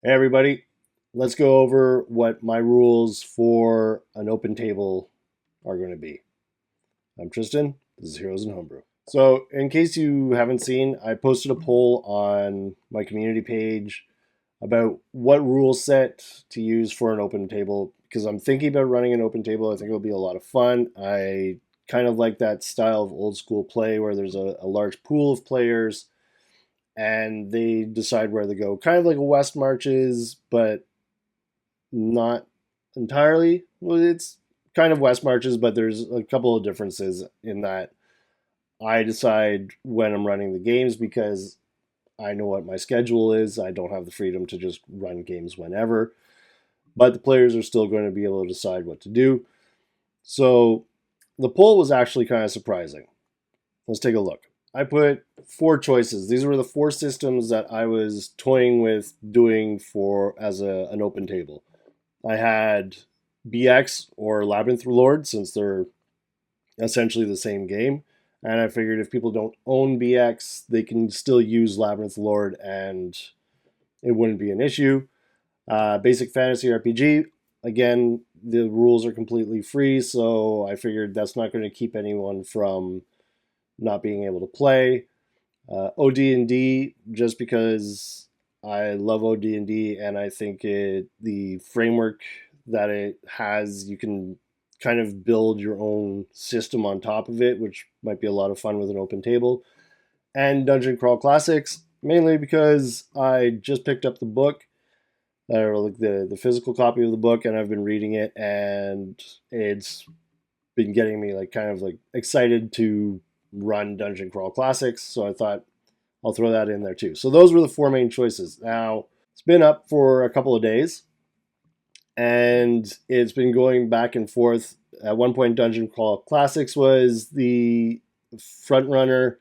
Hey everybody, let's go over what my rules for an open table are going to be. I'm Tristan, this is Heroes in Homebrew. So, in case you haven't seen, I posted a poll on my community page about what rule set to use for an open table because I'm thinking about running an open table. I think it'll be a lot of fun. I kind of like that style of old school play where there's a large pool of players and they decide where to go. Kind of like a West Marches, but not entirely. Well, it's kind of West Marches, but there's a couple of differences in that I decide when I'm running the games because I know what my schedule is. I don't have the freedom to just run games whenever, but the players are still going to be able to decide what to do. So the poll was actually kind of surprising. Let's take a look. I put four choices. These were the four systems that I was toying with doing for as an open table. I had BX or Labyrinth Lord since they're essentially the same game. And I figured if people don't own BX, they can still use Labyrinth Lord and it wouldn't be an issue. Basic fantasy RPG, again, the rules are completely free, so I figured that's not going to keep anyone from not being able to play. OD&D, just because I love OD&D and I think the framework that it has, you can kind of build your own system on top of it, which might be a lot of fun with an open table. And Dungeon Crawl Classics, mainly because I just picked up the book, or like the physical copy of the book, and I've been reading it, and it's been getting me like kind of like excited to run Dungeon Crawl Classics. So I thought I'll throw that in there too. So those were the four main choices. Now, it's been up for a couple of days and it's been going back and forth. At one point, Dungeon Crawl Classics was the front runner,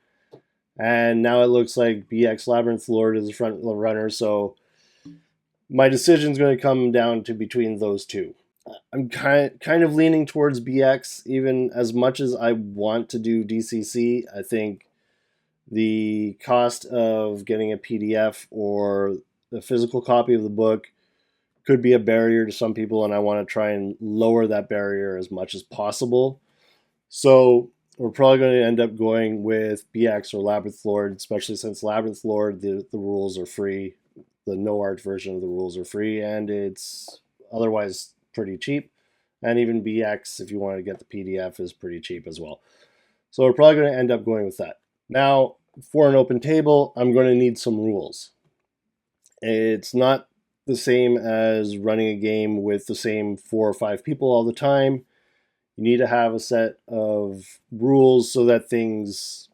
and now it looks like BX Labyrinth Lord is the front runner. So my decision is going to come down to between those two. I'm kind of leaning towards BX, even as much as I want to do DCC. I think the cost of getting a PDF or the physical copy of the book could be a barrier to some people, and I want to try and lower that barrier as much as possible. So we're probably going to end up going with BX or Labyrinth Lord, especially since Labyrinth Lord, the rules are free. The no art version of the rules are free, and it's otherwise pretty cheap. And even BX, if you want to get the PDF, is pretty cheap as well. So we're probably going to end up going with that. Now, for an open table, I'm going to need some rules. It's not the same as running a game with the same 4 or 5 people all the time. You need to have a set of rules so that things,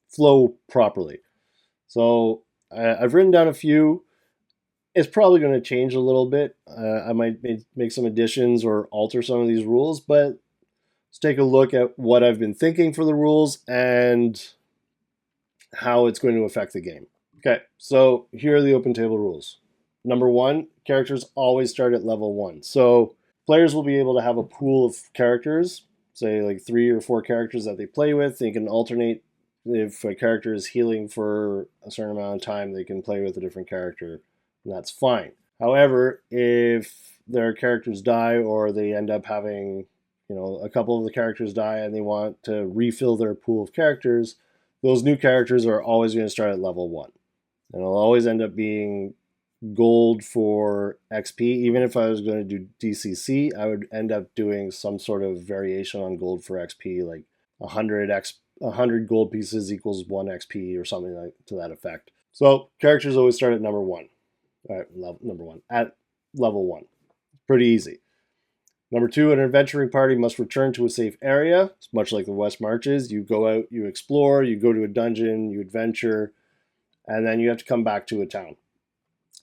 flow properly. So I've written down a few. It's probably going to change a little bit. I might make some additions or alter some of these rules, but let's take a look at what I've been thinking for the rules and how it's going to affect the game. Okay, so here are the open table rules. Number one, characters always start at level 1. So players will be able to have a pool of characters, say like 3 or 4 characters that they play with. They can alternate. If a character is healing for a certain amount of time, they can play with a different character, and that's fine. However, if their characters die or they end up having, a couple of the characters die and they want to refill their pool of characters, those new characters are always going to start at level 1. And it'll always end up being gold for XP. Even if I was going to do DCC, I would end up doing some sort of variation on gold for XP, like 100 gold pieces equals 1 XP or something like to that effect. So characters always start at number 1. All right, number 1 at level 1. Pretty easy. Number 2, an adventuring party must return to a safe area. It's much like the West Marches. You go out, you explore, you go to a dungeon, you adventure, and then you have to come back to a town.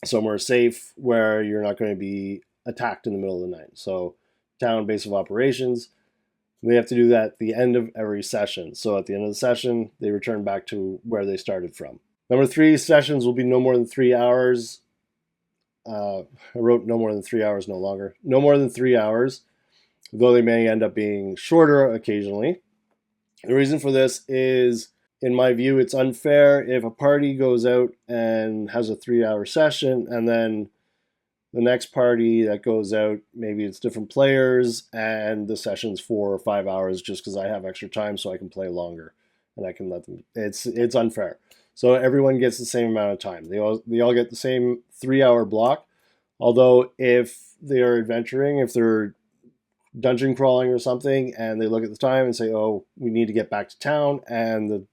Somewhere safe where you're not going to be attacked in the middle of the night. So, town base of operations. They have to do that at the end of every session. So, at the end of the session, they return back to where they started from. Number 3, sessions will be no more than 3 hours. I wrote no more than 3 hours, no longer. No more than 3 hours, though they may end up being shorter occasionally. The reason for this is, in my view, it's unfair if a party goes out and has a 3-hour session and then the next party that goes out, maybe it's different players, and the session's 4 or 5 hours just because I have extra time so I can play longer and I can let them. It's unfair. So everyone gets the same amount of time. They all get the same 3 hour block. Although if they are adventuring, if they're dungeon crawling or something, and they look at the time and say, "Oh, we need to get back to town," and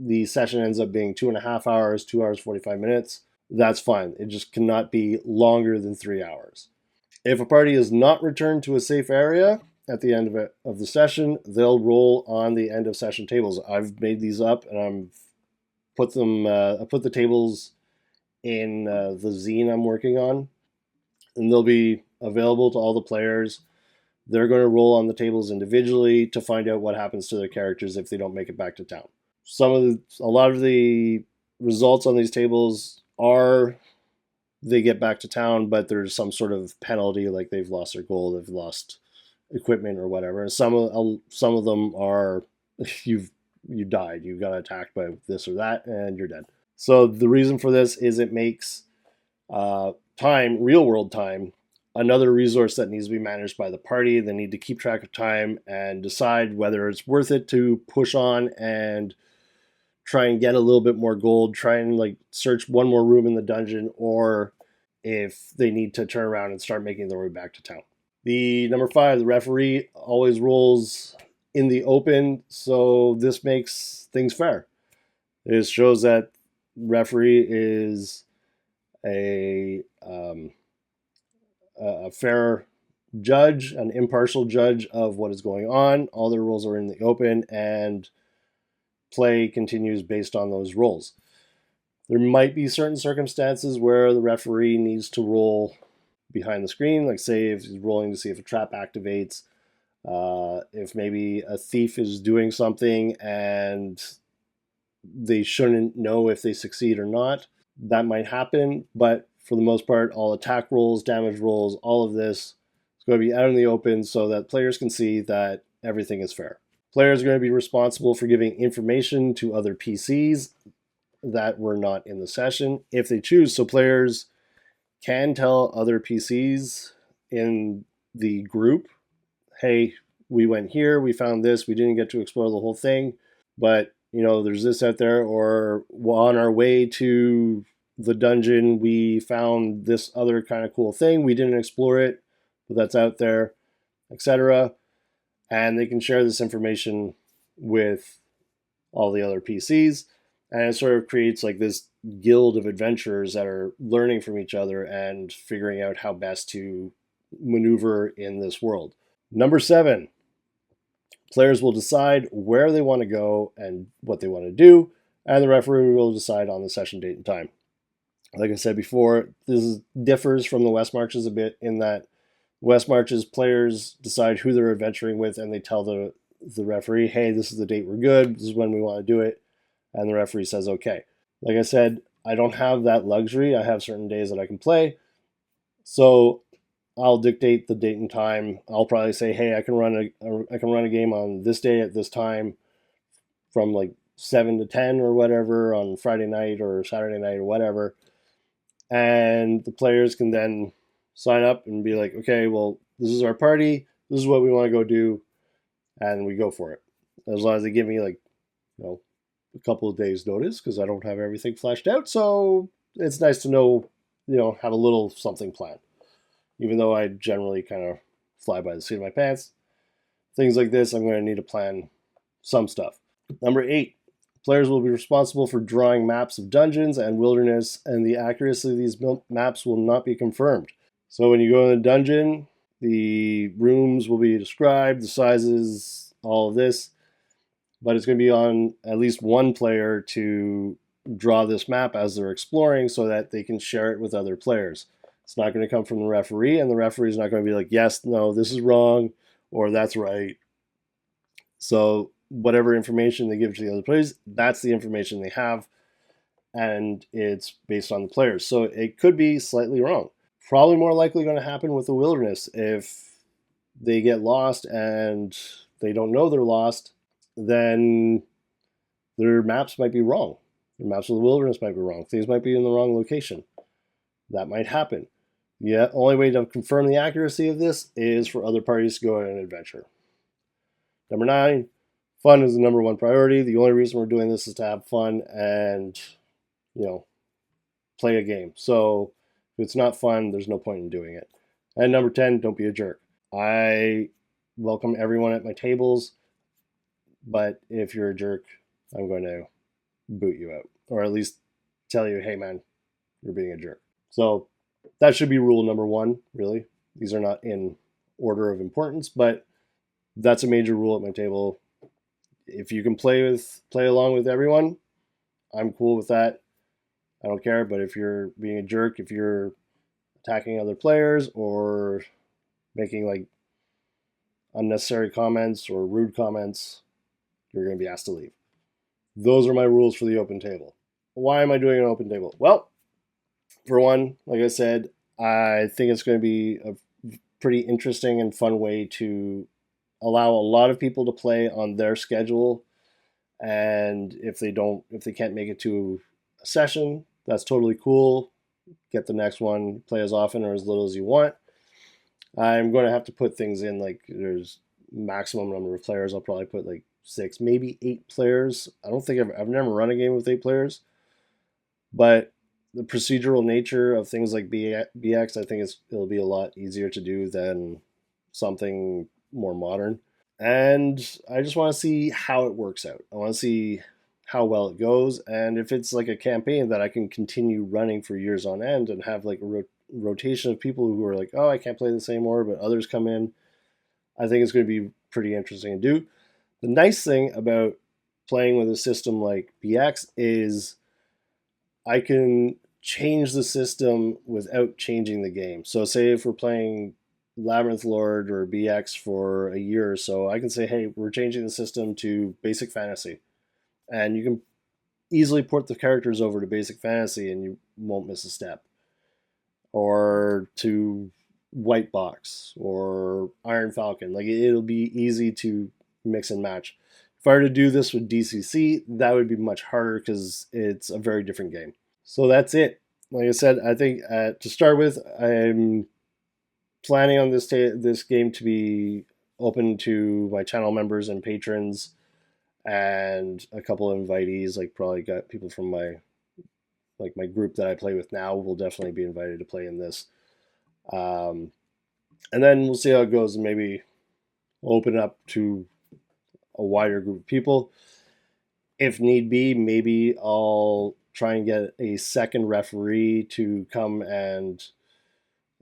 the session ends up being 2.5 hours, 2 hours 45 minutes, that's fine. It just cannot be longer than 3 hours. If a party is not returned to a safe area at the end of the session, they'll roll on the end of session tables. I've made these up and I put the tables in the zine I'm working on, and they'll be available to all the players. They're going to roll on the tables individually to find out what happens to their characters if they don't make it back to town. A lot of the results on these tables are they get back to town, but there's some sort of penalty, like they've lost their gold, they've lost equipment or whatever. And some of them are you died, you got attacked by this or that, and you're dead. So the reason for this is it makes time, real world time, another resource that needs to be managed by the party. They need to keep track of time and decide whether it's worth it to push on and try and get a little bit more gold, try and like search one more room in the dungeon, or if they need to turn around and start making their way back to town. The number 5, the referee always rolls in the open, so this makes things fair. It shows that referee is a fair judge, an impartial judge of what is going on. All their rules are in the open, and play continues based on those roles. There might be certain circumstances where the referee needs to roll behind the screen, like say if he's rolling to see if a trap activates, if maybe a thief is doing something and they shouldn't know if they succeed or not. That might happen, but for the most part, all attack rolls, damage rolls, all of this is going to be out in the open so that players can see that everything is fair. Players are going to be responsible for giving information to other PCs that were not in the session if they choose. So players can tell other PCs in the group, hey, we went here, we found this, we didn't get to explore the whole thing, but there's this out there, or on our way to the dungeon, we found this other kind of cool thing. We didn't explore it, but that's out there, etc. And they can share this information with all the other PCs. And it sort of creates like this guild of adventurers that are learning from each other and figuring out how best to maneuver in this world. Number 7, players will decide where they want to go and what they want to do, and the referee will decide on the session date and time. Like I said before, this differs from the West Marches a bit in that West Marches players decide who they're adventuring with, and they tell the referee, hey, this is the date we're good, this is when we want to do it, and the referee says okay. Like I said, I don't have that luxury. I have certain days that I can play, so I'll dictate the date and time. I'll probably say, hey, I can run a game on this day at this time from like 7 to 10 or whatever on Friday night or Saturday night or whatever. And the players can then sign up and be like, okay, well, this is our party. This is what we want to go do. And we go for it. As long as they give me like, a couple of days notice, because I don't have everything fleshed out. So it's nice to know, have a little something planned. Even though I generally kind of fly by the seat of my pants, things like this, I'm going to need to plan some stuff. Number 8, players will be responsible for drawing maps of dungeons and wilderness, and the accuracy of these maps will not be confirmed. So when you go in a dungeon, the rooms will be described, the sizes, all of this, but it's going to be on at least one player to draw this map as they're exploring so that they can share it with other players. It's not going to come from the referee, and the referee is not going to be like, yes, no, this is wrong, or that's right. So whatever information they give to the other players, that's the information they have, and it's based on the players. So it could be slightly wrong. Probably more likely going to happen with the wilderness. If they get lost and they don't know they're lost, then their maps might be wrong. Their maps of the wilderness might be wrong. Things might be in the wrong location. That might happen. Yeah, only way to confirm the accuracy of this is for other parties to go on an adventure. Number 9, fun is the number one priority. The only reason we're doing this is to have fun and, you know, play a game. So if it's not fun, there's no point in doing it. And number 10, don't be a jerk. I welcome everyone at my tables, but if you're a jerk, I'm going to boot you out, or at least tell you, hey man, you're being a jerk. So that should be rule number 1, really. These are not in order of importance, but that's a major rule at my table. If you can play along with everyone, I'm cool with that. I don't care. But if you're being a jerk, if you're attacking other players or making like unnecessary comments or rude comments, you're going to be asked to leave. Those are my rules for the open table. Why am I doing an open table? Well, for one, like I said, I think it's going to be a pretty interesting and fun way to allow a lot of people to play on their schedule. And if they can't make it to a session, that's totally cool. Get the next one, play as often or as little as you want. I'm going to have to put things in, like there's maximum number of players. I'll probably put like 6, maybe 8 players. I don't think I've never run a game with 8 players, but the procedural nature of things like BX, I think it'll be a lot easier to do than something more modern. And I just want to see how it works out. I want to see how well it goes, and if it's like a campaign that I can continue running for years on end and have like a rotation of people who are like, oh, I can't play this anymore, but others come in. I think it's going to be pretty interesting to do. The nice thing about playing with a system like BX is I can change the system without changing the game. So say if we're playing Labyrinth Lord or BX for a year or so, I can say, hey, we're changing the system to basic fantasy. And you can easily port the characters over to basic fantasy and you won't miss a step. Or to White Box or Iron Falcon. Like it'll be easy to mix and match. If I were to do this with DCC, that would be much harder because it's a very different game. So that's it. Like I said, I think to start with, I'm planning on this game to be open to my channel members and patrons, and a couple of invitees. Like probably got people from my group that I play with now will definitely be invited to play in this. And then we'll see how it goes, and maybe we'll open it up to a wider group of people. If need be, maybe I'll try and get a second referee to come and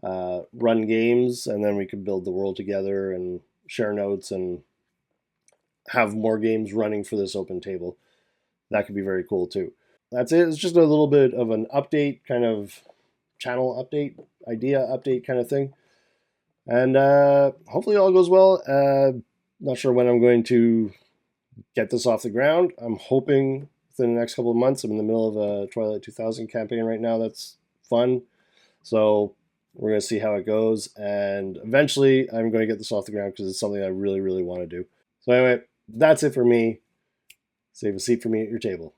run games, and then we can build the world together and share notes and have more games running for this open table. That could be very cool too. That's it. It's just a little bit of an update, kind of channel update, idea update kind of thing. And hopefully all goes well. Not sure when I'm going to get this off the ground. I'm hoping within the next couple of months. I'm in the middle of a Twilight 2000 campaign right now. That's fun. So we're going to see how it goes. And eventually I'm going to get this off the ground because it's something I really, really want to do. So anyway, that's it for me. Save a seat for me at your table.